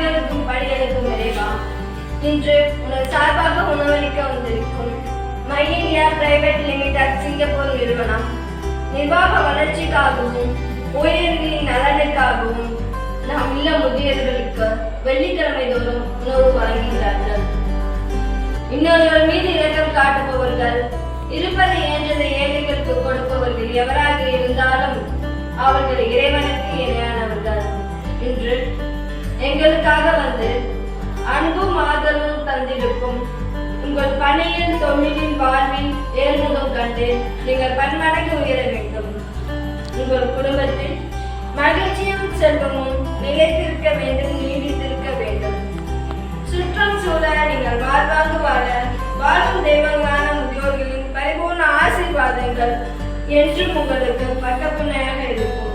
பணிகளுக்கும் பணிகளுக்கும் இறைவா, இன்று உனது சார்பாக உணவளிக்க வந்திருக்கும் my India private limited Singapore நிறுவனம் நிர்வாக வளர்ச்சிக்காகவும் ஊழியர்களின் நலனுக்காகவும் நாம் இல்ல முதியவர்களுக்கு வெள்ளிக்கிழமை தோறும் உணவு வழங்குகிறார்கள். இன்னொருவர் மீது இரக்கம் காட்டுபவர்கள், இருப்பதை ஏற்றதை ஏழைகளுக்கு கொடுப்பவர்கள் எவராக இருந்தாலும் அவர்கள் இறைவனுக்கு இணையானவர்கள். இன்று எங்களுக்காக வந்து அன்பும் ஆதரவும் தந்திருக்கும் உங்கள் பணியில் தொழிலின் வாழ்வில் ஏழ்முகம் கண்டு நீங்கள் பன்மடங்கு உயர வேண்டும். உங்கள் குடும்பத்தில் மகிழ்ச்சியும் செல்வமும் நிலைத்திருக்க வேண்டும், நீடித்திருக்க வேண்டும். சுற்றம் சூழ நீங்கள் வாழ்வாங்கு வாழ வாழும் தெய்வங்களான முதியோர்களின் பரிபூர்ண ஆசீர்வாதங்கள் என்றும் உங்களுக்கு பட்டப்புண்ணையாக இருக்கும்.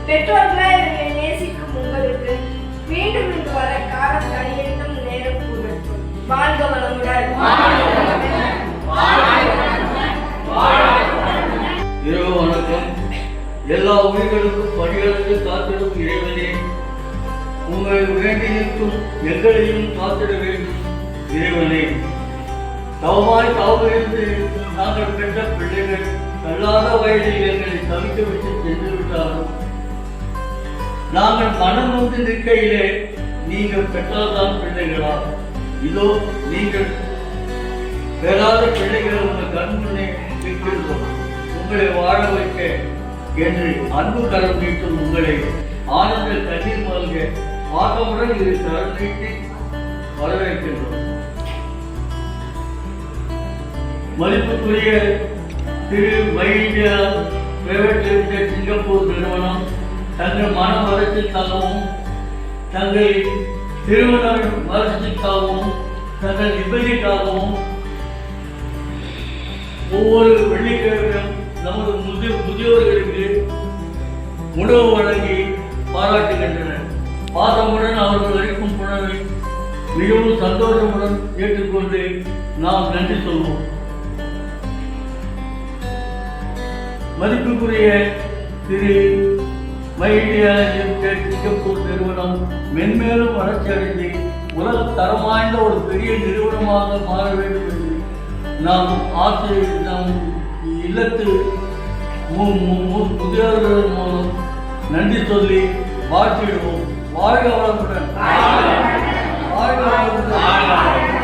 பெற்றோர்களாய் இவர்களை நேசிக்கும் உங்களுக்கு மீண்டும் இங்கு வர காலம் கணியட்டும், நேரம் கூடட்டும். வாழ்க வளமுடன். இரவு வணக்கம். எல்லா உயிர்களுக்கும் பணிகளுக்கு காத்திடும் இறைவனே, உங்களை வேண்டி நிற்கும் எங்களையும் காத்திட வேண்டும். இறைவனே, தவமாய் தாவிலிருந்து நாங்கள் பெற்ற பிள்ளைகள் கல்லாத வயதில் எங்களை தவிக்க விட்டு சென்று விட்டாலும் நாங்கள் மனம் வந்து நிற்கையிலே நீங்கள் பெற்றால்தான் பிள்ளைகளா? இதோ நீங்கள் பெறாத பிள்ளைகள் உங்கள் கண் முன்னே நிற்கின்றோம். உங்களை வாழ வைக்க என்று அன்பு கரம் நீட்டும் உங்களை ஆனந்த கண்ணீர் மல்க ஆக்கமுடன் இது கரம் நீட்டி வரவேற்கின்றோம். மதிப்புக்குரிய திரு my India private limited Singapore நிறுவனம் தங்கள் மன வளர்ச்சிக்காகவும் தங்கள் திருமண வளர்ச்சிக்காகவும் தங்கள் நிம்மதிக்காகவும் ஒவ்வொரு வெள்ளிக்கிழமையும் நமது முதியோர்களுக்கு உணவு வழங்கி பாராட்டுகின்றனர். பாசமுடன் அவர்கள் அளிக்கும் உணவை மிகவும் சந்தோஷமுடன் ஏற்றுக்கொண்டு நாம் நன்றி சொல்வோம். மதிப்புக்குரிய திரு மை இந்தியா லிமிடெட் சிங்கப்பூர் நிறுவனம் மென்மேலும் வளர்ச்சி அடைந்து உலக தரம் வாய்ந்த ஒரு பெரிய நிறுவனமாக மாற வேண்டும் என்று நாம் நம் இல்லத்து முதியோர்கள் மூலம் நன்றி சொல்லி வாழ்த்திடுவோம். வாழ்க வளமுடன். வாழ்க வளமுடன்.